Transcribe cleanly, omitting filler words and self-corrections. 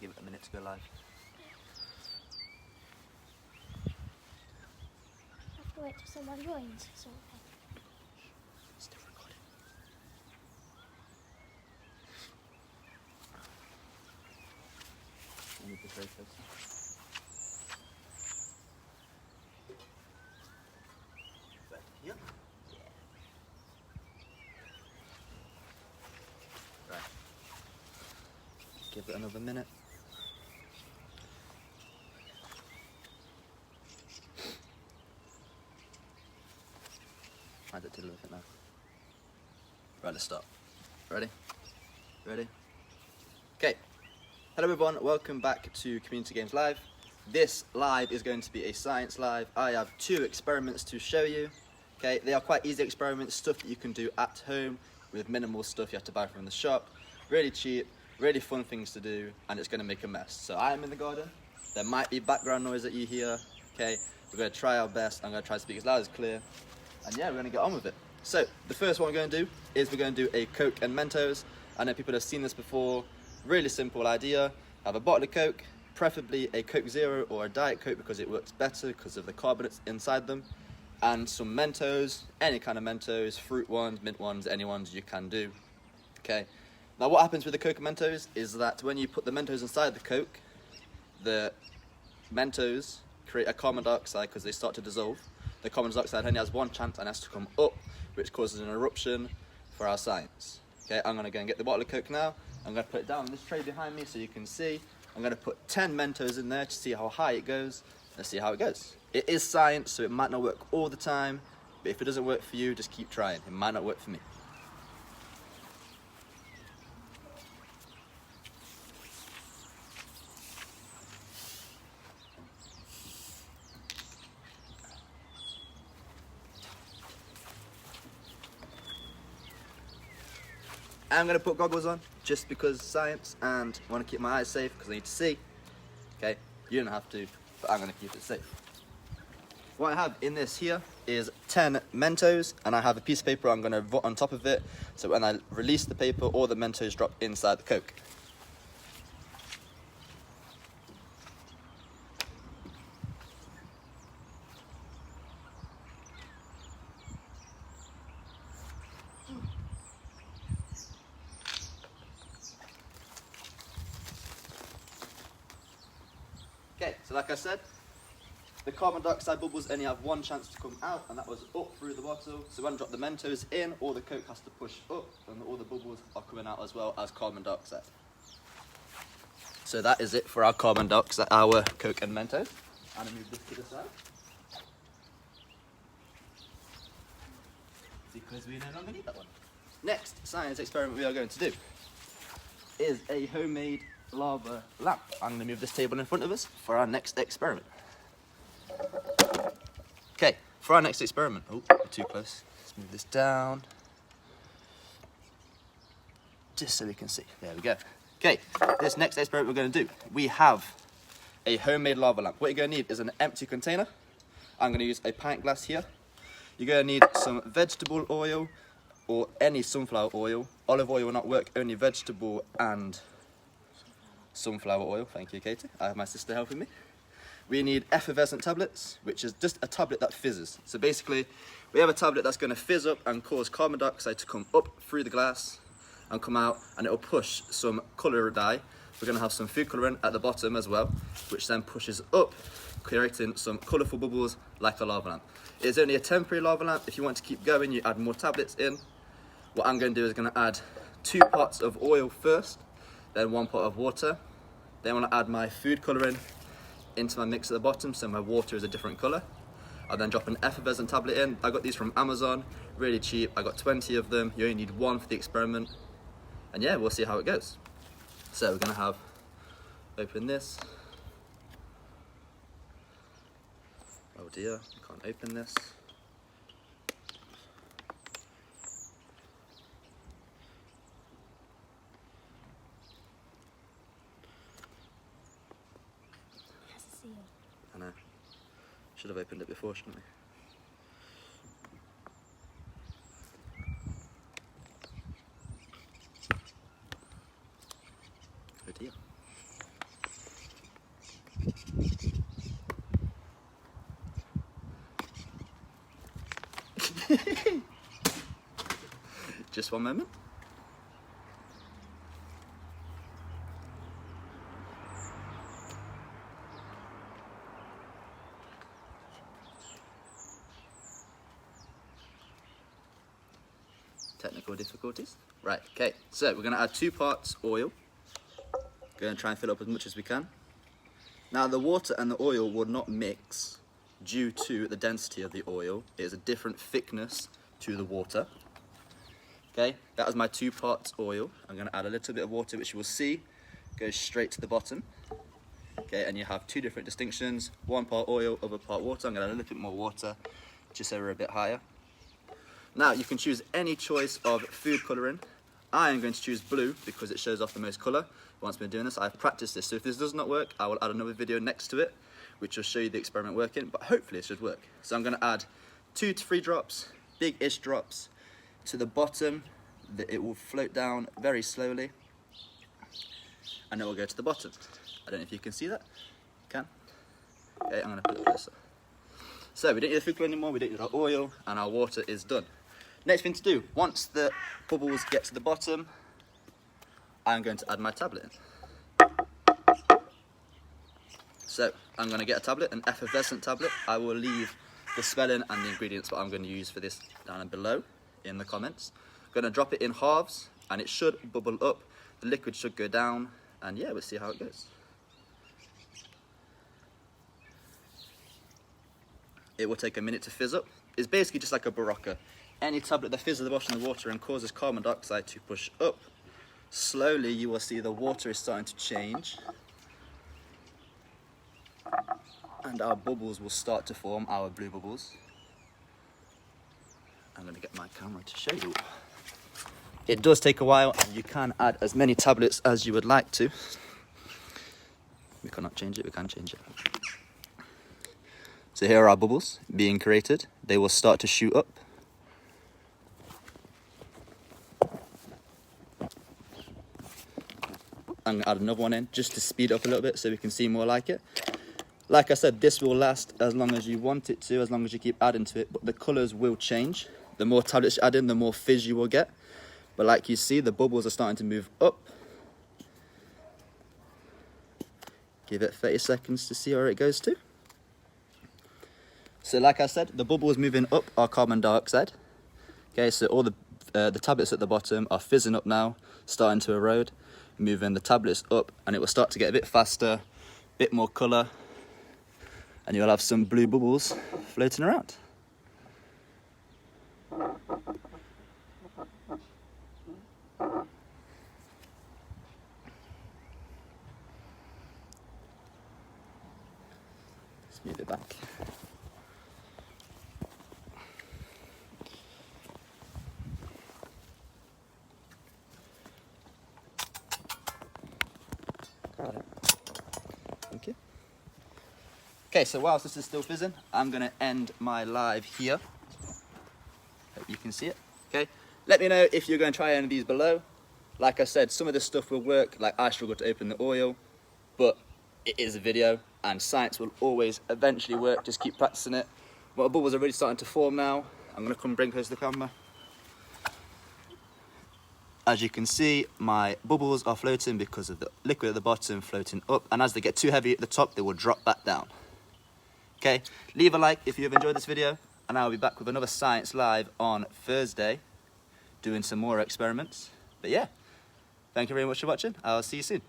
give it a minute to go live. I have to wait till someone joins. Sort of thing. Still recording. I need this very close. Right here? Yeah. Right. Give it another minute. Add it to the little bit now. Right, let's start. Ready? Ready? Okay. Hello everyone, welcome back to Community Games Live. This live is going to be a science live. I have 2 experiments to show you. Okay, they are quite easy experiments, stuff that you can do at home with minimal stuff you have to buy from the shop. Really cheap, really fun things to do, and it's going to make a mess. So I am in the garden. There might be background noise that you hear. Okay, we're going to try our best. I'm going to try to speak as loud as clear. And yeah, we're going to get on with it. So the first one we're going to do is we're going to do a Coke and Mentos. I know people have seen this before. Really simple idea. Have a bottle of Coke, preferably a Coke Zero or a Diet Coke because it works better because of the carbonates inside them. And some Mentos, any kind of Mentos, fruit ones, mint ones, any ones you can do. Okay. Now what happens with the Coke and Mentos is that when you put the Mentos inside the Coke, the Mentos create a carbon dioxide because they start to dissolve. The carbon dioxide only has one chance and has to come up, which causes an eruption for our science. Okay, I'm going to go and get the bottle of Coke now. I'm going to put it down on this tray behind me so you can see. I'm going to put 10 Mentos in there to see how high it goes. Let's see how it goes. It is science, so it might not work all the time, but if it doesn't work for you, just keep trying. It might not work for me. I'm going to put goggles on just because science, and I want to keep my eyes safe because I need to see. Okay, you don't have to, but I'm going to keep it safe. What I have in this here is 10 Mentos, and I have a piece of paper I'm going to put on top of it, so when I release the paper, all the Mentos drop inside the Coke. Okay, so like I said, the carbon dioxide bubbles only have one chance to come out, and that was up through the bottle. So when I drop the Mentos in, all the Coke has to push up, and all the bubbles are coming out as well as carbon dioxide. So that is it for our carbon dioxide, our Coke and Mentos. And I move this to the side. Because we no longer need that one. Next science experiment we are going to do is a homemade lava lamp. I'm going to move this table in front of us for our next experiment. Okay, for our next experiment, oh, too close. Let's move this down. Just so we can see. There we go. Okay, this next experiment we're going to do, we have a homemade lava lamp. What you're going to need is an empty container. I'm going to use a pint glass here. You're going to need some vegetable oil or any sunflower oil. Olive oil will not work, only vegetable and sunflower oil. Thank you, Katie. I have my sister helping me. We need effervescent tablets, which is just a tablet that fizzes. So basically, we have a tablet that's going to fizz up and cause carbon dioxide to come up through the glass and come out, and it'll push some colour dye. We're going to have some food colouring at the bottom as well, which then pushes up, creating some colourful bubbles like a lava lamp. It's only a temporary lava lamp. If you want to keep going, you add more tablets in. What I'm going to do is going to add 2 pots of oil first, then 1 pot of water. Then I'm going to add my food colouring into my mix at the bottom, so my water is a different colour. I'll then drop an effervescent tablet in. I got these from Amazon, really cheap. I got 20 of them. You only need 1 for the experiment. And yeah, we'll see how it goes. So we're going to open this. Oh dear, I can't open this. I know. Should have opened it before, shouldn't we? Oh dear. Just one moment. Technical difficulties. Right, okay, so we're going to add 2 parts oil. Going to try and fill up as much as we can. Now the water and the oil will not mix due to the density of the oil. It is a different thickness to the water. Okay, that is my 2 parts oil. I'm going to add a little bit of water, which you will see goes straight to the bottom. Okay, and you have 2 different distinctions, 1 part oil, other part water. I'm going to add a little bit more water, just so we're a bit higher. Now you can choose any choice of food colouring. I am going to choose blue because it shows off the most colour. Once we're doing this, I've practiced this, so if this does not work, I will add another video next to it, which will show you the experiment working, but hopefully it should work. So I'm going to add 2 to 3 drops, big-ish drops, to the bottom. It will float down very slowly, and it will go to the bottom. I don't know if you can see that. Can? Okay, I'm going to put it closer. So we don't need the food colour anymore, we don't need our oil, and our water is done. Next thing to do, once the bubbles get to the bottom, I'm going to add my tablet in. So I'm going to get a tablet, an effervescent tablet. I will leave the spelling and the ingredients what I'm going to use for this down below in the comments. I'm going to drop it in halves, and it should bubble up. The liquid should go down, and yeah, we'll see how it goes. It will take a minute to fizz up. It's basically just like a Barocca. Any tablet that fizzes the bottom of the water and causes carbon dioxide to push up. Slowly you will see the water is starting to change. And our bubbles will start to form, our blue bubbles. I'm going to get my camera to show you. It does take a while, and you can add as many tablets as you would like to. We cannot change it, we can change it. So here are our bubbles being created. They will start to shoot up. I'm going to add another one in just to speed up a little bit so we can see more like it. Like I said, this will last as long as you want it to, as long as you keep adding to it, but the colours will change. The more tablets you add in, the more fizz you will get. But like you see, the bubbles are starting to move up. Give it 30 seconds to see where it goes to. So like I said, the bubbles moving up are carbon dioxide. Okay, so all the tablets at the bottom are fizzing up now, starting to erode. Moving the tablets up, and it will start to get a bit faster, a bit more colour, and you'll have some blue bubbles floating around. Let's move it back. Thank you. Okay, so whilst this is still fizzing, I'm going to end my live here. Hope you can see it. Okay, let me know if you're going to try any of these below. Like I said, some of this stuff will work, like I struggle to open the oil, but it is a video, and science will always eventually work. Just keep practicing it. Well, the bubbles are really starting to form now. I'm going to come bring close to the camera. As you can see, my bubbles are floating because of the liquid at the bottom floating up, and as they get too heavy at the top, they will drop back down. Okay, leave a like if you have enjoyed this video, and I'll be back with another Science Live on Thursday, doing some more experiments. But yeah, thank you very much for watching. I'll see you soon.